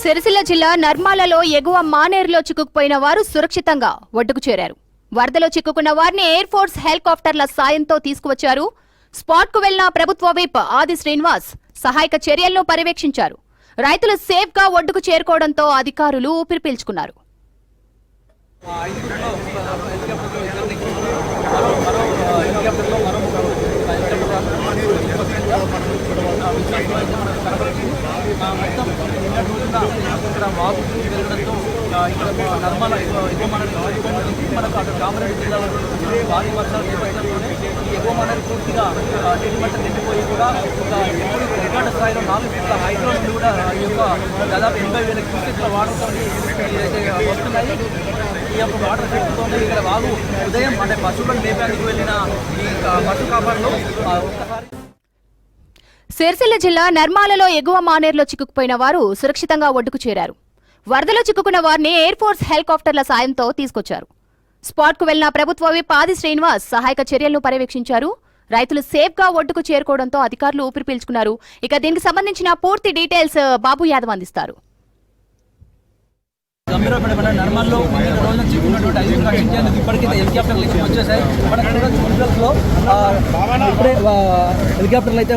సిరిసిల్ల జిల్లా నర్మాలలో ఎగువ మానేరులో చిక్కుకుపోయిన వారు సురక్షితంగా ఒడ్డుకు చేరారు. వరదలో చిక్కుకున్న వారిని ఎయిర్ ఫోర్స్ హెలికాప్టర్ల సాయంతో తీసుకువచ్చారు. స్పాట్ కు వెళ్లిన ప్రభుత్వ విప్ ఆది శ్రీనివాస్ సహాయక చర్యలను పర్యవేక్షించారు. రైతులు సేఫ్ గా ఒడ్డుకు చేరుకోవడంతో అధికారులు ఊపిరి పీల్చుకున్నారు. ఇక్కడ వాగు పెరగడంతో ఇక్కడ నర్మల ఎగువ మనకి మనకు అక్కడ కామారెడ్డి జిల్లా భారీ వర్షాలు నేపథ్యంలోనే ఈ ఎగువ మనకి పూర్తిగా నీటి మట్టం నిండిపోయి కూడా ఒక రికార్డు స్థాయిలో 4 ఫీట్ల హైట్లో నుండి కూడా ఈ యొక్క దాదాపు 80,000 క్యూసెక్ల వాటర్తో వస్తున్నాయి. ఈ యొక్క వాటర్ ఎఫెక్ట్తో ఇక్కడ వాగు ఉదయం అంటే పశువులను మేపడానికి వెళ్ళిన ఈ పశు కాపాడులో ఒక్కసారి సిరిసిల్ల జిల్లా నర్మాలలో ఎగువ మానేరులో చిక్కుకుపోయిన వారు సురక్షితంగా ఒడ్డుకు చేరారు. వరదలో చిక్కుకున్న వారిని ఎయిర్ ఫోర్స్ హెలికాప్టర్ల సాయంతో తీసుకొచ్చారు. స్పాట్ కు వెళ్లిన ప్రభుత్వ విప్ ఆది శ్రీనివాస్ సహాయక చర్యలను పర్యవేక్షించారు. రైతులు సేఫ్ గా ఒడ్డుకు చేరుకోవడంతో అధికారులు ఊపిరి పీల్చుకున్నారు. ఇక దీనికి సంబంధించిన పూర్తి డీటెయిల్స్ బాబు యాదవ్ అందిస్తారు. గంభీరపడిన నర్మల్లో రోజున చిక్కున్నటువంటి 5 రక్షించేందుకు ఇప్పటికైతే హెలికాప్టర్లు వచ్చేసాయి. మనకు విజువల్స్లో ఇప్పుడే హెలికాప్టర్లు అయితే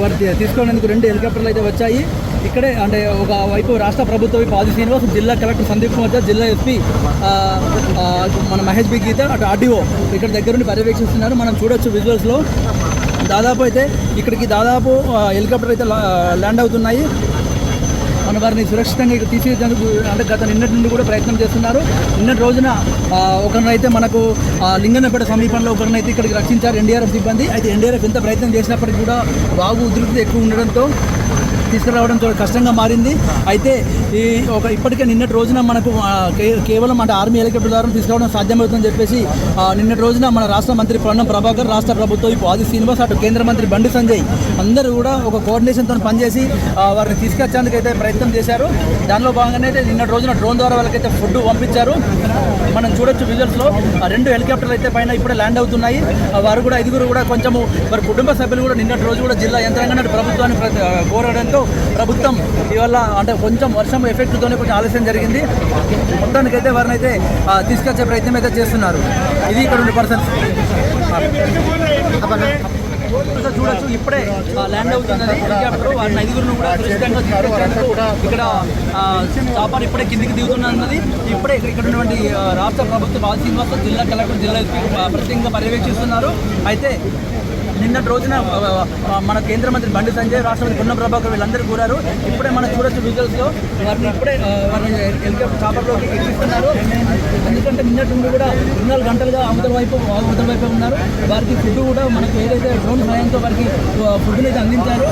వారు తీసుకునేందుకు 2 హెలికాప్టర్లు అయితే వచ్చాయి. ఇక్కడే అంటే ఒక వైపు రాష్ట్ర ప్రభుత్వ వైపు ఆది శ్రీనివాస్, జిల్లా కలెక్టర్ సందీప్ కుమార్, జిల్లా ఎస్పీ మన మహేష్ బి గీత, అటు ఆర్డీఓ ఇక్కడ దగ్గర నుండి పర్యవేక్షిస్తున్నారు. మనం చూడొచ్చు విజువల్స్లో. దాదాపు అయితే ఇక్కడికి దాదాపు హెలికాప్టర్ అయితే ల్యాండ్ అవుతున్నాయి. మన వారిని సురక్షితంగా ఇక్కడ తీసేందుకు అంటే నిన్నటి నుండి కూడా ప్రయత్నం చేస్తున్నారు. నిన్నటి రోజున ఒకరినైతే మనకు లింగన్నపేట సమీపంలో ఒకరినైతే ఇక్కడికి రక్షించారు ఎన్డీఆర్ఎఫ్ సిబ్బంది. అయితే ఎన్డీఆర్ఎఫ్ ఎంత ప్రయత్నం చేసినప్పటికీ కూడా వాగు ఉధృతి ఎక్కువ ఉండడంతో తీసుకురావడం చాలా కష్టంగా మారింది. అయితే ఇప్పటికే నిన్నటి రోజున మనకు కేవలం అంటే ఆర్మీ హెలికాప్టర్ ద్వారా తీసుకురావడం సాధ్యమవుతుందని చెప్పేసి నిన్నటి రోజున మన రాష్ట్ర మంత్రి పొన్నం ప్రభాకర్, రాష్ట్ర ప్రభుత్వం ఇప్పుడు ఆది శ్రీనివాస్, అటు కేంద్ర మంత్రి బండి సంజయ్ అందరూ కూడా ఒక కోఆర్డినేషన్తో పనిచేసి వారిని తీసుకొచ్చేందుకు అయితే ప్రయత్నం చేశారు. దానిలో భాగంగానే అయితే నిన్నటి రోజున డ్రోన్ ద్వారా వాళ్ళకైతే ఫుడ్ పంపించారు. మనం చూడొచ్చు విజువల్స్లో 2 హెలికాప్టర్లు అయితే పైన ఇప్పుడే ల్యాండ్ అవుతున్నాయి. వారు కూడా 5 కూడా కొంచెము వారి కుటుంబ సభ్యులు కూడా నిన్నటి రోజు కూడా జిల్లా యంత్రాంగాన్ని ప్రభుత్వాన్ని కోరడంతో ప్రభుత్వం ఇవాళ అంటే కొంచెం వర్షం ఎఫెక్ట్తోనే కొంచెం ఆలస్యం జరిగింది. మొత్తానికైతే వారిని అయితే తీసుకొచ్చే ప్రయత్నం అయితే చేస్తున్నారు. ఇది ఇక్కడ ఉండే పర్సన్స్ చూడొచ్చు. ఇప్పుడే ల్యాండ్ అవుతున్నది హెలికాప్టర్. వారిని 5 కూడా సురక్షితంగా ఇక్కడ చాపర్ ఇప్పుడే కిందికి దిగుతున్నది. ఇప్పుడే ఇక్కడ ఉన్నటువంటి రాష్ట్ర ప్రభుత్వ ఆది శ్రీనివాస్, జిల్లా కలెక్టర్, జిల్లా ఎస్పీ ప్రత్యేకంగా పర్యవేక్షిస్తున్నారు. అయితే నిన్నటి రోజున మన కేంద్ర మంత్రి బండి సంజయ్, రాష్ట్రపతి పొన్నం ప్రభాకర్ వీళ్ళందరూ కూరారు. ఇప్పుడే మనం చూడొచ్చు విజువల్స్లో వారిని ఇప్పుడే వారిని హెలికాప్టర్ చాపర్లోకి ఎక్కిస్తున్నారు. ఎందుకంటే నిన్నటి నుండి కూడా 24 గంటలుగా అవతల వైపు ఉన్నారు. వారికి ఫుడ్ కూడా మనకు ఏదైతే డ్రోన్ సహాయంతో వారికి ఫుడ్ని అయితే అందించారు.